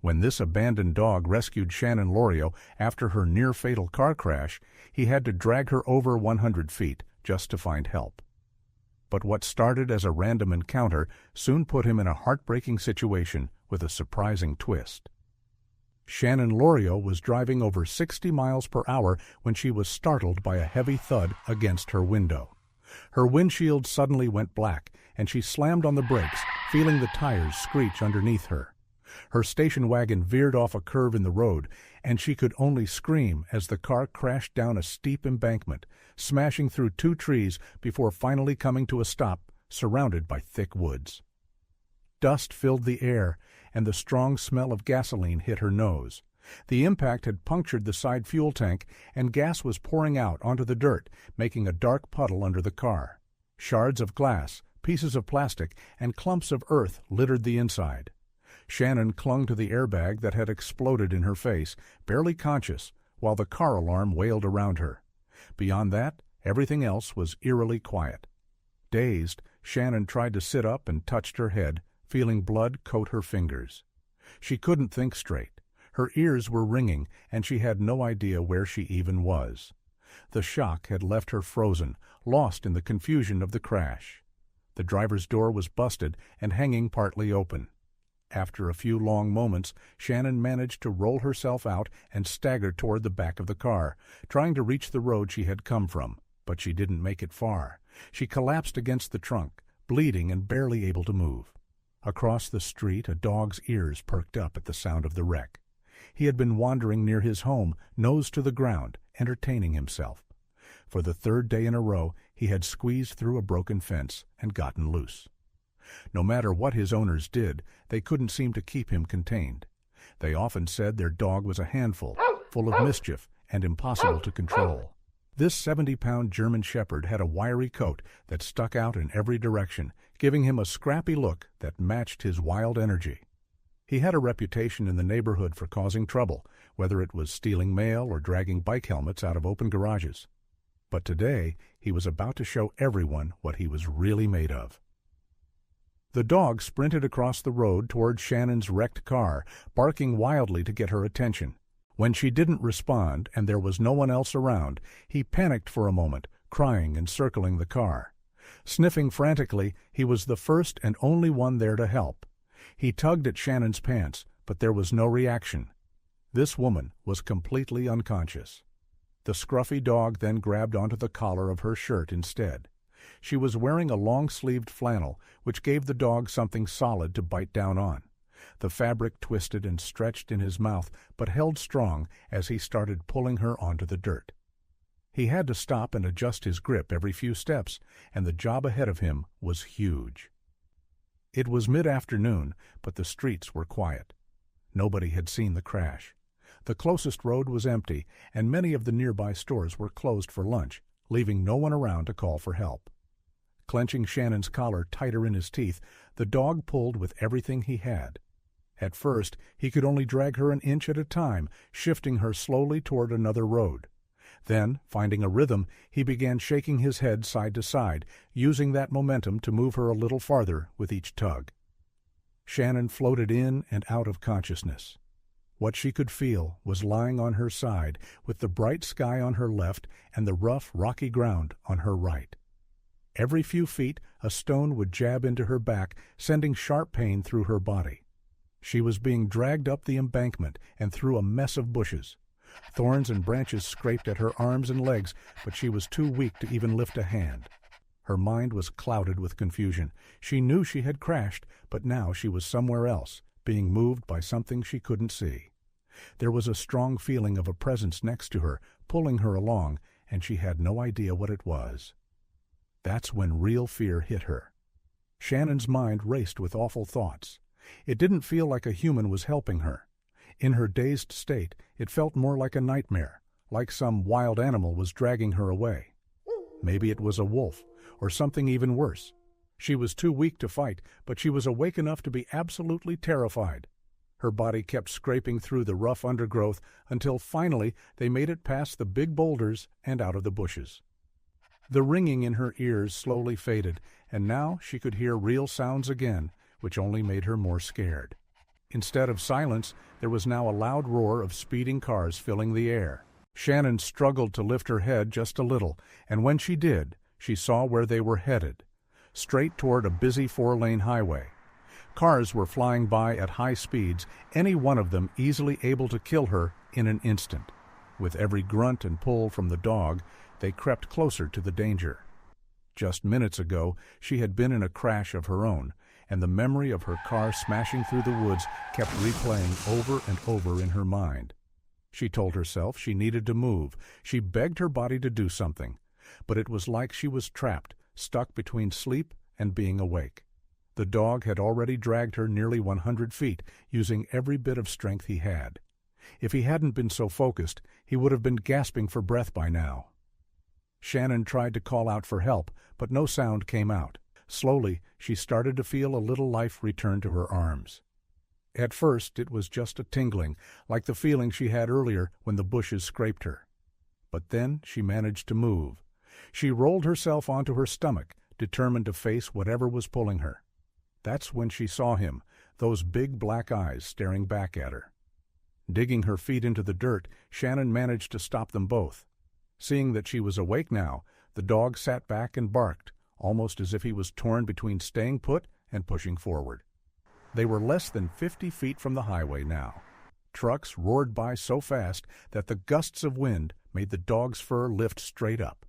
When this abandoned dog rescued Shannon Lorio after her near-fatal car crash, he had to drag her over 100 feet just to find help. But what started as a random encounter soon put him in a heartbreaking situation with a surprising twist. Shannon Lorio was driving over 60 miles per hour when she was startled by a heavy thud against her window. Her windshield suddenly went black, and she slammed on the brakes, feeling the tires screech underneath her. Her station wagon veered off a curve in the road, and she could only scream as the car crashed down a steep embankment, smashing through 2 trees before finally coming to a stop, surrounded by thick woods. Dust filled the air, and the strong smell of gasoline hit her nose. The impact had punctured the side fuel tank, and gas was pouring out onto the dirt, making a dark puddle under the car. Shards of glass, pieces of plastic, and clumps of earth littered the inside. Shannon clung to the airbag that had exploded in her face, barely conscious, while the car alarm wailed around her. Beyond that, everything else was eerily quiet. Dazed, Shannon tried to sit up and touched her head, feeling blood coat her fingers. She couldn't think straight. Her ears were ringing, and she had no idea where she even was. The shock had left her frozen, lost in the confusion of the crash. The driver's door was busted and hanging partly open. After a few long moments, Shannon managed to roll herself out and stagger toward the back of the car, trying to reach the road she had come from, but she didn't make it far. She collapsed against the trunk, bleeding and barely able to move. Across the street, a dog's ears perked up at the sound of the wreck. He had been wandering near his home, nose to the ground, entertaining himself. For the 3rd day in a row, he had squeezed through a broken fence and gotten loose. No matter what his owners did, they couldn't seem to keep him contained. They often said their dog was a handful, full of mischief, and impossible to control. This 70-pound German Shepherd had a wiry coat that stuck out in every direction, giving him a scrappy look that matched his wild energy. He had a reputation in the neighborhood for causing trouble, whether it was stealing mail or dragging bike helmets out of open garages. But today, he was about to show everyone what he was really made of. The dog sprinted across the road toward Shannon's wrecked car, barking wildly to get her attention. When she didn't respond and there was no one else around, he panicked for a moment, crying and circling the car. Sniffing frantically, he was the first and only one there to help. He tugged at Shannon's pants, but there was no reaction. This woman was completely unconscious. The scruffy dog then grabbed onto the collar of her shirt instead. She was wearing a long-sleeved flannel, which gave the dog something solid to bite down on. The fabric twisted and stretched in his mouth, but held strong as he started pulling her onto the dirt. He had to stop and adjust his grip every few steps, and the job ahead of him was huge. It was mid-afternoon, but the streets were quiet. Nobody had seen the crash. The closest road was empty, and many of the nearby stores were closed for lunch, leaving no one around to call for help. Clenching Shannon's collar tighter in his teeth, the dog pulled with everything he had. At first, he could only drag her an inch at a time, shifting her slowly toward another road. Then, finding a rhythm, he began shaking his head side to side, using that momentum to move her a little farther with each tug. Shannon floated in and out of consciousness. What she could feel was lying on her side, with the bright sky on her left and the rough, rocky ground on her right. Every few feet, a stone would jab into her back, sending sharp pain through her body. She was being dragged up the embankment and through a mess of bushes. Thorns and branches scraped at her arms and legs, but she was too weak to even lift a hand. Her mind was clouded with confusion. She knew she had crashed, but now she was somewhere else, being moved by something she couldn't see. There was a strong feeling of a presence next to her, pulling her along, and she had no idea what it was. That's when real fear hit her. Shannon's mind raced with awful thoughts. It didn't feel like a human was helping her. In her dazed state, it felt more like a nightmare, like some wild animal was dragging her away. Maybe it was a wolf, or something even worse. She was too weak to fight, but she was awake enough to be absolutely terrified. Her body kept scraping through the rough undergrowth until finally they made it past the big boulders and out of the bushes. The ringing in her ears slowly faded, and now she could hear real sounds again, which only made her more scared. Instead of silence, there was now a loud roar of speeding cars filling the air. Shannon struggled to lift her head just a little, and when she did, she saw where they were headed, straight toward a busy 4-lane highway. Cars were flying by at high speeds, any one of them easily able to kill her in an instant. With every grunt and pull from the dog, they crept closer to the danger. Just minutes ago, she had been in a crash of her own, and the memory of her car smashing through the woods kept replaying over and over in her mind. She told herself she needed to move. She begged her body to do something, but it was like she was trapped, stuck between sleep and being awake. The dog had already dragged her nearly 100 feet, using every bit of strength he had. If he hadn't been so focused, he would have been gasping for breath by now. Shannon tried to call out for help, but no sound came out. Slowly, she started to feel a little life return to her arms. At first, it was just a tingling, like the feeling she had earlier when the bushes scraped her. But then she managed to move. She rolled herself onto her stomach, determined to face whatever was pulling her. That's when she saw him, those big black eyes staring back at her. Digging her feet into the dirt, Shannon managed to stop them both. Seeing that she was awake now, the dog sat back and barked, almost as if he was torn between staying put and pushing forward. They were less than 50 feet from the highway now. Trucks roared by so fast that the gusts of wind made the dog's fur lift straight up.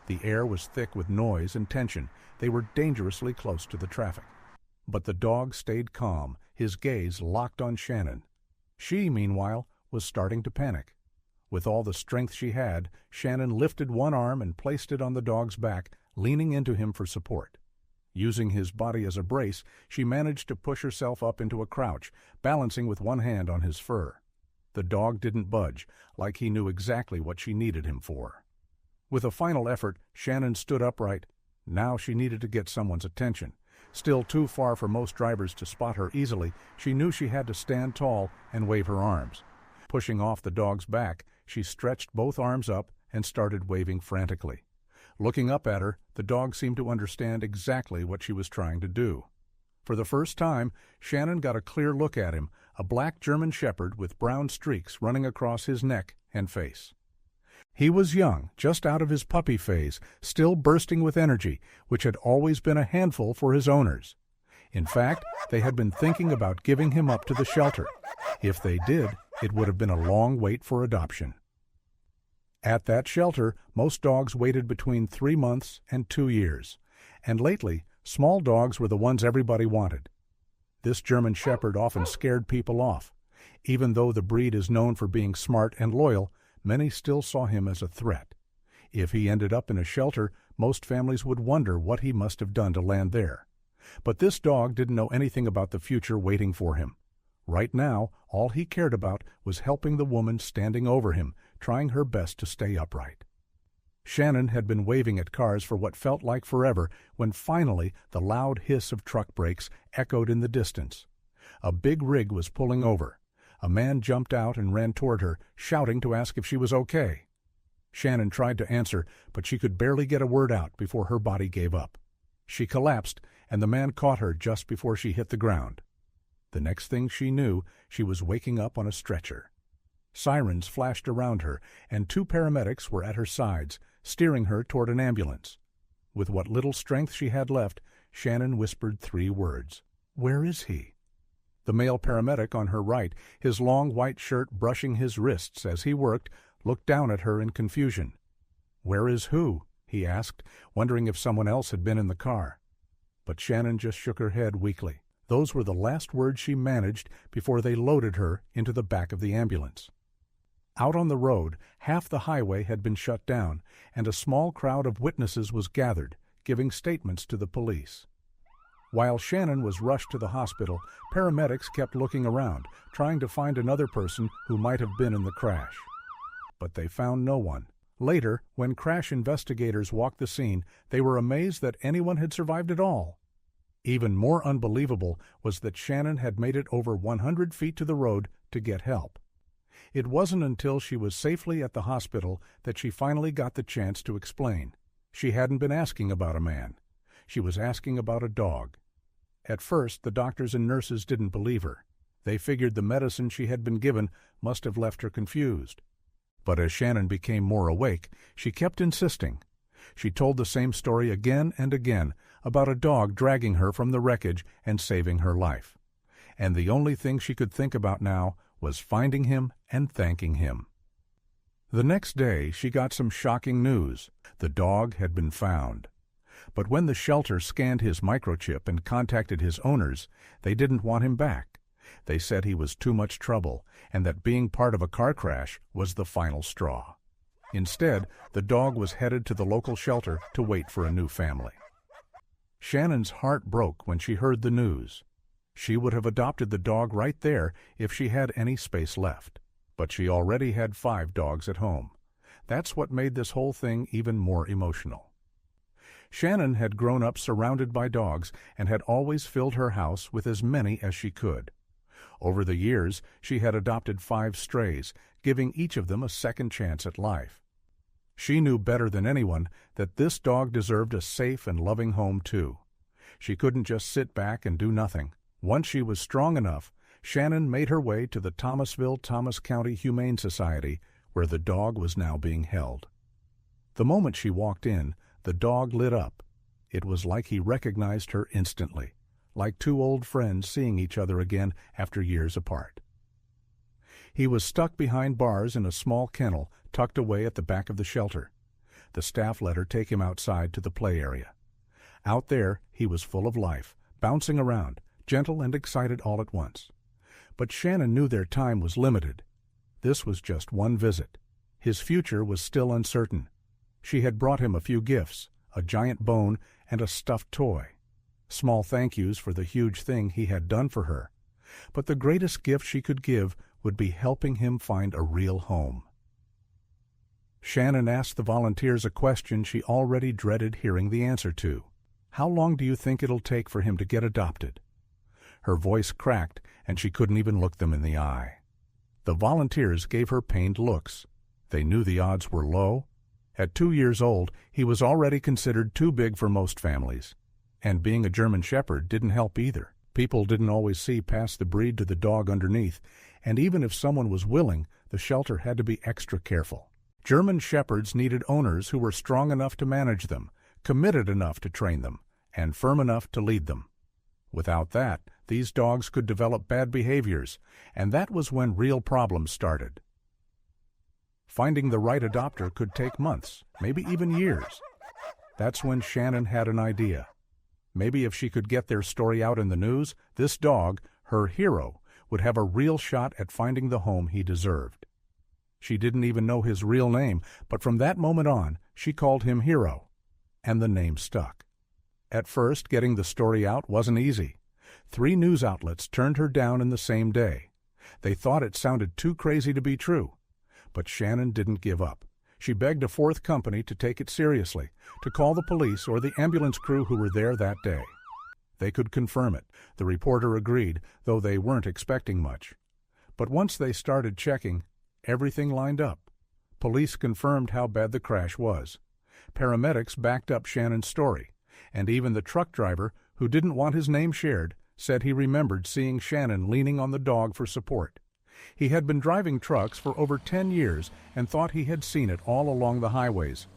The air was thick with noise and tension. They were dangerously close to the traffic. But the dog stayed calm, his gaze locked on Shannon. She, meanwhile, was starting to panic. With all the strength she had, Shannon lifted one arm and placed it on the dog's back, leaning into him for support. Using his body as a brace, she managed to push herself up into a crouch, balancing with one hand on his fur. The dog didn't budge, like he knew exactly what she needed him for. With a final effort, Shannon stood upright. Now she needed to get someone's attention. Still too far for most drivers to spot her easily, she knew she had to stand tall and wave her arms. Pushing off the dog's back, she stretched both arms up and started waving frantically. Looking up at her, the dog seemed to understand exactly what she was trying to do. For the first time, Shannon got a clear look at him, a black German shepherd with brown streaks running across his neck and face. He was young, just out of his puppy phase, still bursting with energy, which had always been a handful for his owners. In fact, they had been thinking about giving him up to the shelter. If they did, it would have been a long wait for adoption. At that shelter, most dogs waited between 3 months and 2 years, and lately, small dogs were the ones everybody wanted. This German shepherd often scared people off. Even though the breed is known for being smart and loyal, many still saw him as a threat. If he ended up in a shelter, most families would wonder what he must have done to land there. But this dog didn't know anything about the future waiting for him. Right now, all he cared about was helping the woman standing over him, trying her best to stay upright. Shannon had been waving at cars for what felt like forever when finally the loud hiss of truck brakes echoed in the distance. A big rig was pulling over. A man jumped out and ran toward her, shouting to ask if she was okay. Shannon tried to answer, but she could barely get a word out before her body gave up. She collapsed, and the man caught her just before she hit the ground. The next thing she knew, she was waking up on a stretcher. Sirens flashed around her, and 2 paramedics were at her sides, steering her toward an ambulance. With what little strength she had left, Shannon whispered 3 words. "Where is he?" The male paramedic on her right, his long white shirt brushing his wrists as he worked, looked down at her in confusion. "Where is who?" he asked, wondering if someone else had been in the car. But Shannon just shook her head weakly. Those were the last words she managed before they loaded her into the back of the ambulance. Out on the road, half the highway had been shut down, and a small crowd of witnesses was gathered, giving statements to the police. While Shannon was rushed to the hospital, paramedics kept looking around, trying to find another person who might have been in the crash. But they found no one. Later, when crash investigators walked the scene, they were amazed that anyone had survived at all. Even more unbelievable was that Shannon had made it over 100 feet to the road to get help. It wasn't until she was safely at the hospital that she finally got the chance to explain. She hadn't been asking about a man. She was asking about a dog. At first, the doctors and nurses didn't believe her. They figured the medicine she had been given must have left her confused. But as Shannon became more awake, she kept insisting. She told the same story again and again about a dog dragging her from the wreckage and saving her life. And the only thing she could think about now was finding him and thanking him. The next day, she got some shocking news. The dog had been found. But when the shelter scanned his microchip and contacted his owners, they didn't want him back. They said he was too much trouble and that being part of a car crash was the final straw. Instead, the dog was headed to the local shelter to wait for a new family. Shannon's heart broke when she heard the news. She would have adopted the dog right there if she had any space left. But she already had 5 dogs at home. That's what made this whole thing even more emotional. Shannon had grown up surrounded by dogs and had always filled her house with as many as she could. Over the years, she had adopted 5 strays, giving each of them a second chance at life. She knew better than anyone that this dog deserved a safe and loving home too. She couldn't just sit back and do nothing. Once she was strong enough, Shannon made her way to the Thomas County Humane Society, where the dog was now being held. The moment she walked in, the dog lit up. It was like he recognized her instantly, like 2 old friends seeing each other again after years apart. He was stuck behind bars in a small kennel tucked away at the back of the shelter. The staff let her take him outside to the play area. Out there, he was full of life, bouncing around, gentle and excited all at once. But Shannon knew their time was limited. This was just one visit. His future was still uncertain. She had brought him a few gifts, a giant bone and a stuffed toy. Small thank yous for the huge thing he had done for her. But the greatest gift she could give would be helping him find a real home. Shannon asked the volunteers a question she already dreaded hearing the answer to. How long do you think it'll take for him to get adopted? Her voice cracked, and she couldn't even look them in the eye. The volunteers gave her pained looks. They knew the odds were low. At 2 years old, he was already considered too big for most families. And being a German Shepherd didn't help either. People didn't always see past the breed to the dog underneath, and even if someone was willing, the shelter had to be extra careful. German Shepherds needed owners who were strong enough to manage them, committed enough to train them, and firm enough to lead them. Without that, these dogs could develop bad behaviors, and that was when real problems started. Finding the right adopter could take months, maybe even years. That's when Shannon had an idea. Maybe if she could get their story out in the news, this dog, her hero, would have a real shot at finding the home he deserved. She didn't even know his real name, but from that moment on, she called him Hero, and the name stuck. At first, getting the story out wasn't easy. 3 news outlets turned her down in the same day. They thought it sounded too crazy to be true. But Shannon didn't give up. She begged a 4th company to take it seriously, to call the police or the ambulance crew who were there that day. They could confirm it. The reporter agreed, though they weren't expecting much. But once they started checking, everything lined up. Police confirmed how bad the crash was. Paramedics backed up Shannon's story, and even the truck driver, who didn't want his name shared, said he remembered seeing Shannon leaning on the dog for support. He had been driving trucks for over 10 years and thought he had seen it all along the highways.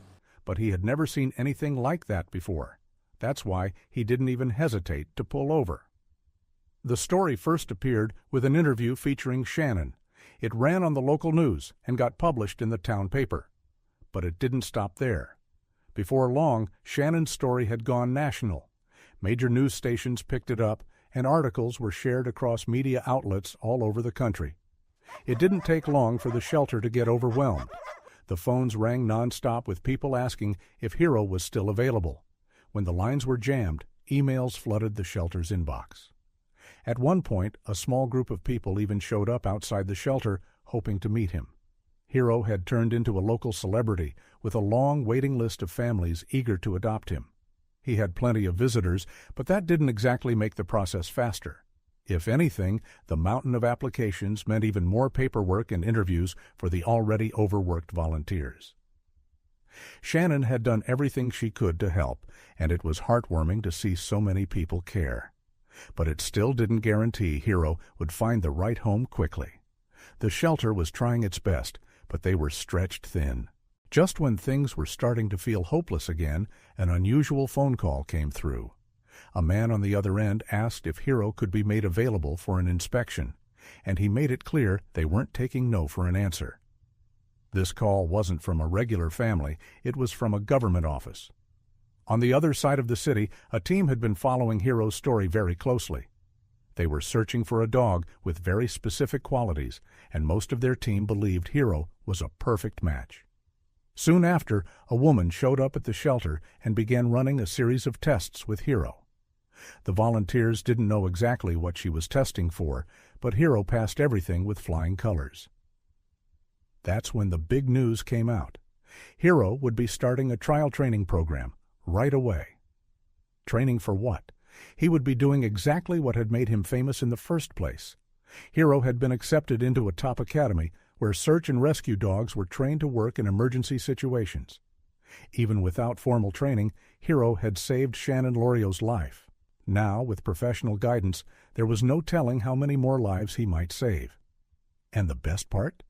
But he had never seen anything like that before. That's why he didn't even hesitate to pull over. The story first appeared with an interview featuring Shannon. It ran on the local news and got published in the town paper. But it didn't stop there. Before long, Shannon's story had gone national. Major news stations picked it up, and articles were shared across media outlets all over the country. It didn't take long for the shelter to get overwhelmed. The phones rang nonstop with people asking if Hero was still available. When the lines were jammed, emails flooded the shelter's inbox. At one point, a small group of people even showed up outside the shelter, hoping to meet him. Hero had turned into a local celebrity, with a long waiting list of families eager to adopt him. He had plenty of visitors, but that didn't exactly make the process faster. If anything, the mountain of applications meant even more paperwork and interviews for the already overworked volunteers. Shannon had done everything she could to help, and it was heartwarming to see so many people care. But it still didn't guarantee Hero would find the right home quickly. The shelter was trying its best, but they were stretched thin. Just when things were starting to feel hopeless again, an unusual phone call came through. A man on the other end asked if Hero could be made available for an inspection, and he made it clear they weren't taking no for an answer. This call wasn't from a regular family, it was from a government office. On the other side of the city, a team had been following Hero's story very closely. They were searching for a dog with very specific qualities, and most of their team believed Hero was a perfect match. Soon after, a woman showed up at the shelter and began running a series of tests with Hero. The volunteers didn't know exactly what she was testing for, but Hero passed everything with flying colors. That's when the big news came out. Hero would be starting a trial training program right away. Training for what? He would be doing exactly what had made him famous in the first place. Hero had been accepted into a top academy where search and rescue dogs were trained to work in emergency situations. Even without formal training, Hero had saved Shannon Lorio's life. Now, with professional guidance, there was no telling how many more lives he might save. And the best part?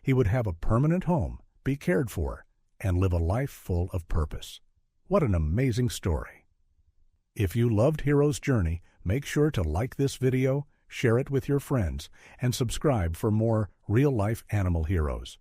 He would have a permanent home, be cared for, and live a life full of purpose. What an amazing story! If you loved Hero's journey, make sure to like this video, share it with your friends, and subscribe for more real-life animal heroes.